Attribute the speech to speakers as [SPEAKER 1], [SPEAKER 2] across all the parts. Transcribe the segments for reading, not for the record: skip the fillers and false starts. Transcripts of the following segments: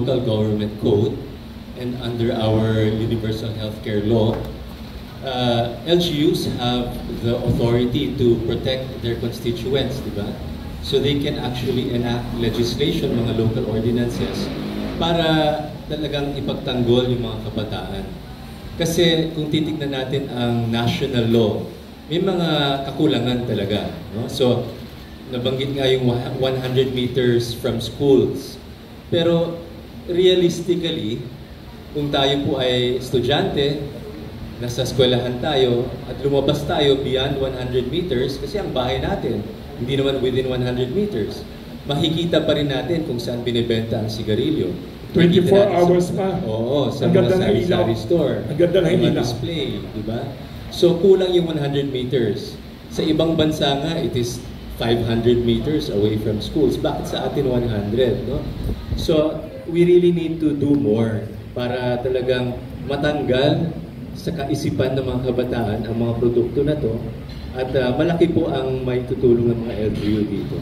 [SPEAKER 1] local government code and under our universal healthcare law, LGUs have the authority to protect their constituents, di ba? So they can actually enact legislation, mga local ordinances, para talagang ipagtanggol yung mga kabataan. Kasi kung titignan natin ang national law, may mga kakulangan talaga. No? So, nabanggit nga yung 100 meters from schools. Pero realistically, kung tayo po ay estudyante, nasa eskwelahan tayo, at lumabas tayo beyond 100 meters, kasi ang bahay natin, hindi naman within 100 meters, makikita pa rin natin kung saan binibenta ang sigarilyo.
[SPEAKER 2] 24 hours pa.
[SPEAKER 1] Oo, sa mga sari-sari store.
[SPEAKER 2] Ang ganda ng ilaw.
[SPEAKER 1] Display, di ba? So, kulang yung 100 meters. Sa ibang bansa nga, it is 500 meters away from schools. Bakit sa atin 100, no? So, we really need to do more para talagang matanggal sa kaisipan ng mga kabataan ang mga produkto na to at malaki po ang may tutulong ng mga LGU dito.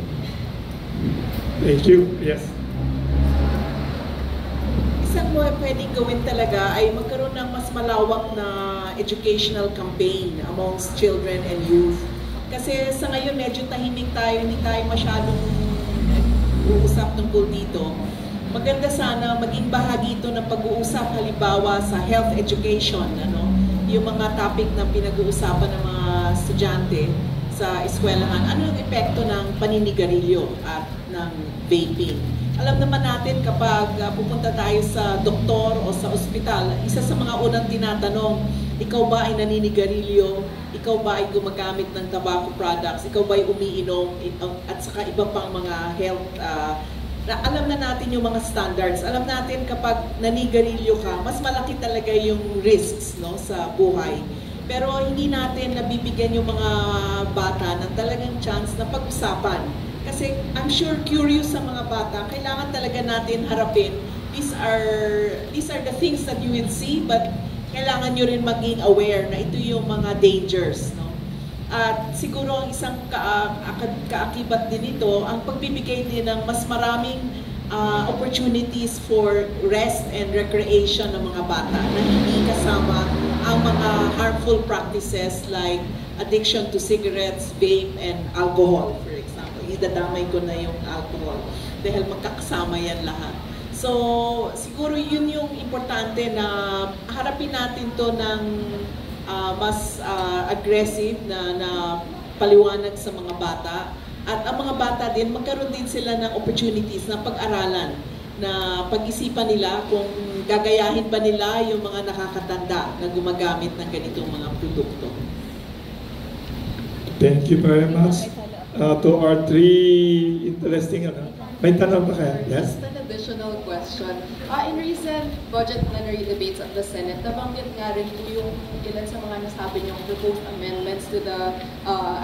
[SPEAKER 2] Thank you. Yes.
[SPEAKER 3] Isang mo pwedeng gawin talaga ay magkaroon ng mas malawak na educational campaign amongst children and youth. Kasi sa ngayon medyo tahimik tayo, hindi tayo masyadong uusap tungkol dito. Maganda sana maging bahagi ito ng pag-uusap halimbawa sa health education, ano? Yung mga topic na pinag-uusapan ng mga estudyante sa eskwelahan. Ano ang epekto ng paninigarilyo at ng vaping? Alam naman natin kapag pupunta tayo sa doktor o sa ospital, isa sa mga unang tinatanong, ikaw ba ay naninigarilyo? Ikaw ba ay gumagamit ng tobacco products? Ikaw ba ay umiinom? At saka iba pang mga health alam na natin yung mga standards. Alam natin kapag nanigarilyo ka, mas malaki talaga yung risks, no, sa buhay. Pero hindi natin nabibigyan yung mga bata ng talagang chance na pag-usapan. Kasi I'm sure curious sa mga bata, kailangan talaga natin harapin. These are the things that you will see, but kailangan nyo rin maging aware na ito yung mga dangers, no? At siguro ang isang kaakibat din ito, ang pagbibigay din ng mas maraming opportunities for rest and recreation ng mga bata na hindi kasama ang mga harmful practices like addiction to cigarettes, vape, and alcohol, for example. Idadamay ko na yung alcohol dahil magkakasama yan lahat. So, siguro yun yung importante na harapin natin to ng mas aggressive na paliwanag sa mga bata. At ang mga bata din, magkaroon din sila ng opportunities na pag-aralan, na pag-isipan nila kung gagayahin ba nila yung mga nakakatanda na gumagamit ng ganitong mga produkto.
[SPEAKER 2] Thank you very much. To our three interesting, may tanong pa kaya? Yes?
[SPEAKER 4] Just an additional question. In recent budget plenary debates at the Senate, nabanggit nga rin po yung ilan sa mga nasabi niyong proposed amendments to the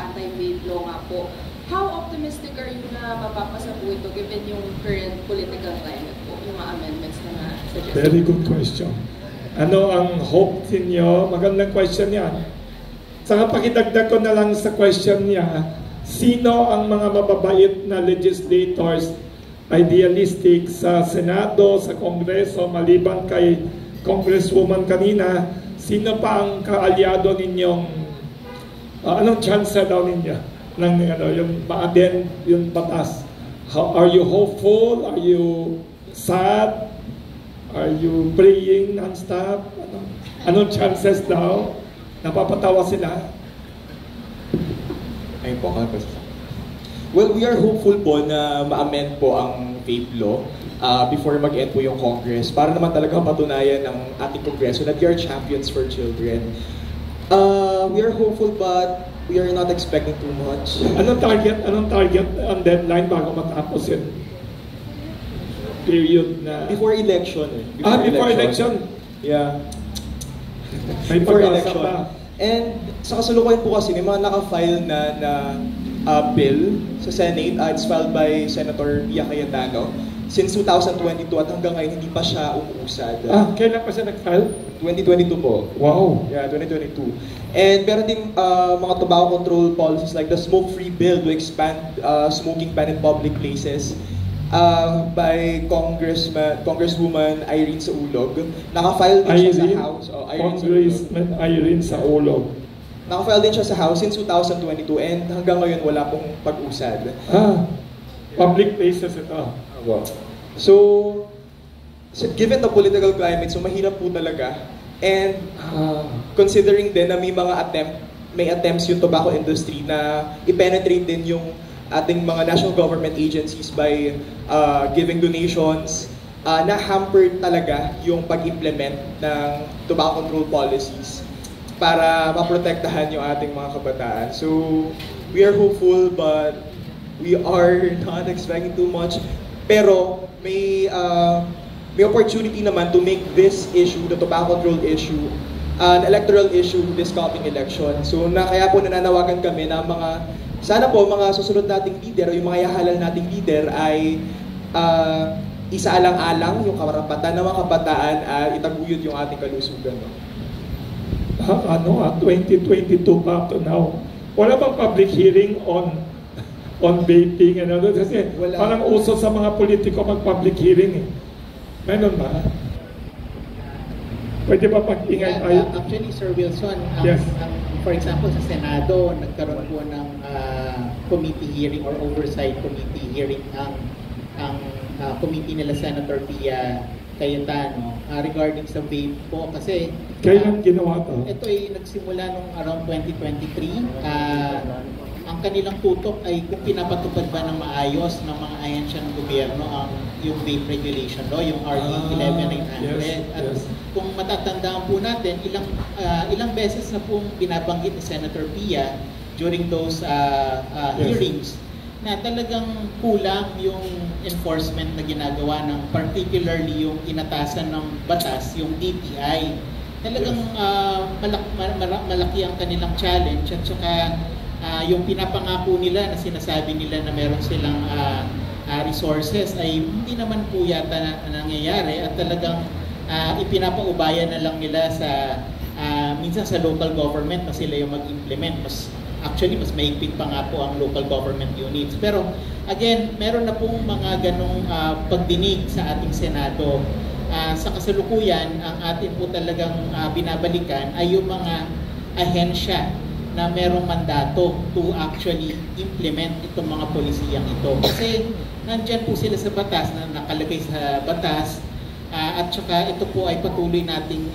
[SPEAKER 4] anti-vape law nga po. How optimistic are you na mapapasa po ito given yung current political climate po, yung mga amendments na na-suggest?
[SPEAKER 2] Very good question. Ano ang hope ninyo? Magandang question yan. Saka pakidagdag ko na lang sa question niya, sino ang mga mababait na legislators, idealistic sa Senado, sa Kongreso, maliban kay Congresswoman kanina, sino pa ang kaalyado ninyong, anong chance daw ninyo ng yung ma-aden yung batas? Are you hopeful? Are you sad? Are you praying non-stop? Anong chances daw? Napapatawa sila?
[SPEAKER 5] Ayun po, well, we are hopeful po na ma-amend po ang vape law before mag-end po yung Congress para naman talaga patunayan ng ating Kongreso that we are champions for children. We are hopeful but we are not expecting too much.
[SPEAKER 2] Anong target ang deadline bago matapos yun? Period na...
[SPEAKER 5] Before election.
[SPEAKER 2] Before election?
[SPEAKER 5] Yeah.
[SPEAKER 2] May
[SPEAKER 5] before
[SPEAKER 2] pag-asa
[SPEAKER 5] election.
[SPEAKER 2] pa.
[SPEAKER 5] And sa kasalukuyan po kasi, may mga naka-file na bill sa Senate. It's filed by Senator Pia Cayetano since 2022 at hanggang ngayon hindi pa siya umuusad.
[SPEAKER 2] Kailan pa siya nag-file?
[SPEAKER 5] 2022 po.
[SPEAKER 2] Wow!
[SPEAKER 5] Yeah, 2022. And meron din mga tobacco control policies like the smoke-free bill to expand smoking ban in public places. by Congresswoman Irene Saulog. Naka-file din siya sa House.
[SPEAKER 2] Congressman Irene Saulog.
[SPEAKER 5] Naka-file din siya sa House since 2022 and hanggang ngayon wala pong pag-usad.
[SPEAKER 2] Public places ito.
[SPEAKER 5] So, given the political climate, so mahirap po talaga. And considering din na may attempts yung tobacco industry na i-penetrate din yung ating mga national government agencies by giving donations, na-hampered talaga yung pag-implement ng tobacco control policies para maprotektahan yung ating mga kabataan. So, we are hopeful but we are not expecting too much. Pero may opportunity naman to make this issue, the tobacco control issue, an electoral issue this coming election. So kaya po nananawagan kami na sana po mga susunod nating leader o yung mga ihahalal nating leader ay isaalang-alang yung karapatan ng mga kabataan at itaguyod yung ating kalusugan.
[SPEAKER 2] 2022 pa to now. Wala bang public hearing on vaping and ano? Kasi parang uso sa mga politiko mag-public hearing eh. Meron ba? Pwede ba pag-ingay tayo?
[SPEAKER 6] Actually, Sir Wilson,
[SPEAKER 2] yes.
[SPEAKER 6] For example, sa Senado, nagkaroon po ng committee hearing or oversight committee hearing ang committee nila Senator Pia Cayetano regarding sa vape po. Kasi
[SPEAKER 2] kailan ginawa to?
[SPEAKER 6] Ito ay nagsimula nung around 2023. Ang kanilang tutok ay kung pinapatupad ba ng maayos ng mga ahensya ng gobyerno yung vape regulation law, yung RD 11900.
[SPEAKER 2] Yes,
[SPEAKER 6] At
[SPEAKER 2] yes.
[SPEAKER 6] kung matatandaan po natin, ilang beses na pong binabanggit ni Senator Pia during those hearings na talagang kulang yung enforcement na ginagawa ng particularly yung inatasan ng batas, yung DTI. Talagang malaki ang kanilang challenge at saka yung pinapangako nila na sinasabi nila na meron silang resources ay hindi naman po yata nangyayari at talagang ipinapaubaya na lang nila sa minsan sa local government na sila yung mag-implement. Mas mahigpit pa nga po ang local government units. Pero again, meron na pong mga ganong pagdinig sa ating Senado. Sa kasalukuyan, ang atin po talagang binabalikan ay yung mga ahensya na merong mandato to actually implement itong mga polisiyang ito. Kasi nandyan po sila sa batas, na nakalagay sa batas, at saka ito po ay patuloy nating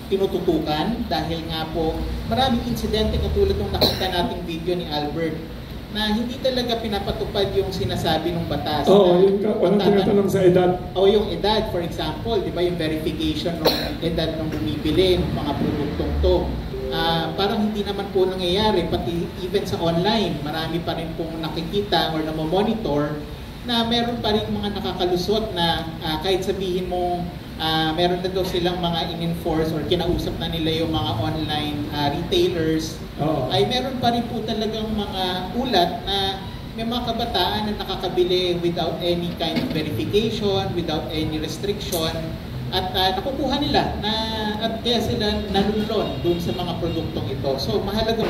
[SPEAKER 6] pinututukan dahil nga po maraming insidente katulad ng nakita nating video ni Albert na hindi talaga pinapatupad yung sinasabi ng batas.
[SPEAKER 2] Walang tinatanong sa edad.
[SPEAKER 6] Yung edad, for example, di ba yung verification ng edad ng bumibili ng mga produktong to. Parang hindi naman po nangyayari, pati even sa online, marami pa rin pong nakikita or namomonitor na meron pa rin mga nakakalusot na kahit sabihin mo meron na daw silang mga in-enforce or kinausap na nila yung mga online retailers, ay meron pa rin po talagang mga ulat na may mga kabataan na nakakabili without any kind of verification, without any restriction, at nakukuha nila at kaya sila nalulon doon sa mga produktong ito. So mahalaga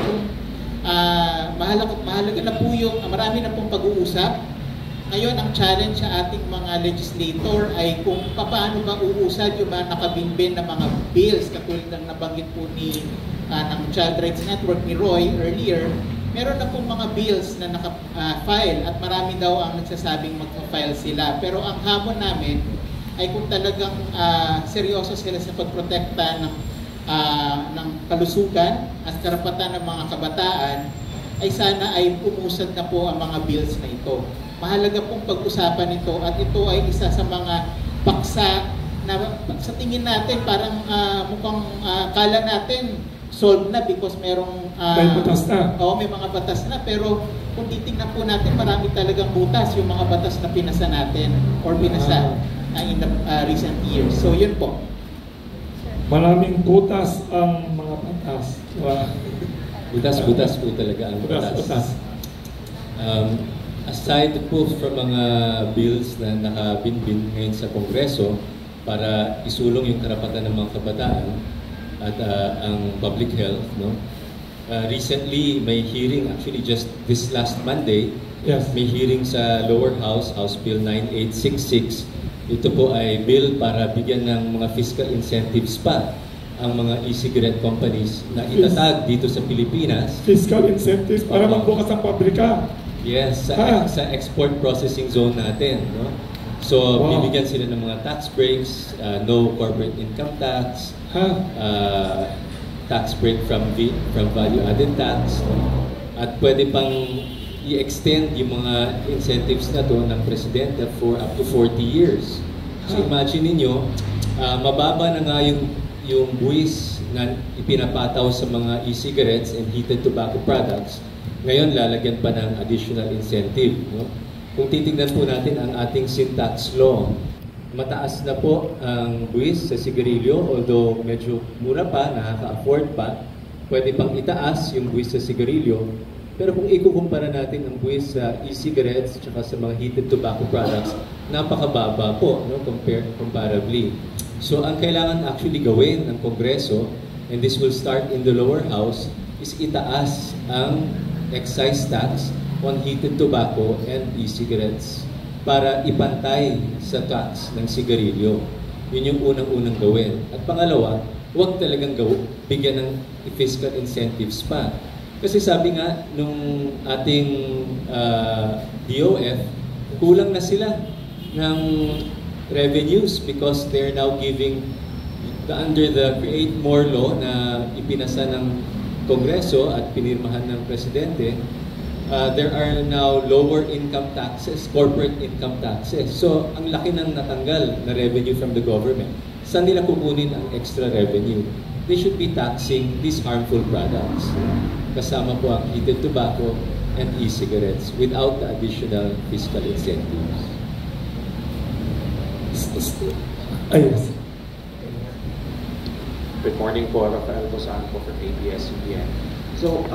[SPEAKER 6] na po yung marami na pong pag-uusap. Ngayon ang challenge sa ating mga legislator ay kung paano ba uusad yung mga nakabinbin na mga bills katulad ng nabanggit po ng Child Rights Network ni Roy earlier. Meron na pong mga bills na naka-file at marami daw ang nagsasabing magpa-file sila. Pero ang hamon namin ay kung talagang seryoso sila sa pagprotekta ng kalusugan at karapatan ng mga kabataan, ay sana ay umusad na po ang mga bills na ito. Mahalaga pong pag-usapan ito at ito ay isa sa mga paksa na sa tingin natin parang mukhang kala natin solved na because merong
[SPEAKER 2] may batas na.
[SPEAKER 6] May mga batas na, pero kung titingnan po natin marami talagang butas yung mga batas na pinasa natin or pinasa in the recent years. So yun po.
[SPEAKER 2] Maraming butas ang mga batas.
[SPEAKER 1] Butas po talaga ang batas. Aside po from mga bills na nakabinbin ngayon sa Kongreso para isulong yung karapatan ng mga kabataan at ang public health, no? Recently, may hearing actually just this last Monday
[SPEAKER 2] Yes.
[SPEAKER 1] May hearing sa lower house, House Bill 9866. Ito po ay bill para bigyan ng mga fiscal incentives pa ang mga e-cigarette companies na itatag dito sa Pilipinas.
[SPEAKER 2] Fiscal incentives para magbukas ang pabrika.
[SPEAKER 1] Yes,
[SPEAKER 2] Ah.
[SPEAKER 1] sa export processing zone natin. No? So,
[SPEAKER 2] Wow.
[SPEAKER 1] bibigyan sila ng mga tax breaks, no corporate income tax, tax break from value-added tax, no? At pwede pang i-extend yung mga incentives na to ng presidente for up to 40 years. So, imagine ninyo, mababa na nga yung buwis na ipinapataw sa mga e-cigarettes and heated tobacco products. Ngayon, lalagyan pa ng additional incentive. No? Kung titignan po natin ang ating sin tax law, mataas na po ang buwis sa sigarilyo, although medyo mura pa, nakaka-afford pa. Pwede pang itaas yung buwis sa sigarilyo. Pero kung ikukumpara natin ang buwis sa e-cigarettes at sa mga heated tobacco products, napakababa po, no, comparably. So ang kailangan actually gawin ng Kongreso, and this will start in the lower house, is itaas ang excise tax on heated tobacco and e-cigarettes para ipantay sa tax ng sigarilyo. Yun yung unang-unang gawin. At pangalawa, huwag talagang bigyan ng fiscal incentives pa. Kasi sabi nga nung ating DOF, kulang na sila ng revenues because they're now giving under the Create More Law na ipinasa ng Kongreso at pinirmahan ng Presidente, there are now lower income taxes, corporate income taxes. So, ang laki ng natanggal na revenue from the government. Saan nila kukunin ang extra revenue? They should be taxing these harmful products. Kasama po ang heated tobacco and e-cigarettes without the additional fiscal incentives.
[SPEAKER 2] Ayos.
[SPEAKER 7] Good morning po, Rafael Bosan po from ABS-CBN. So,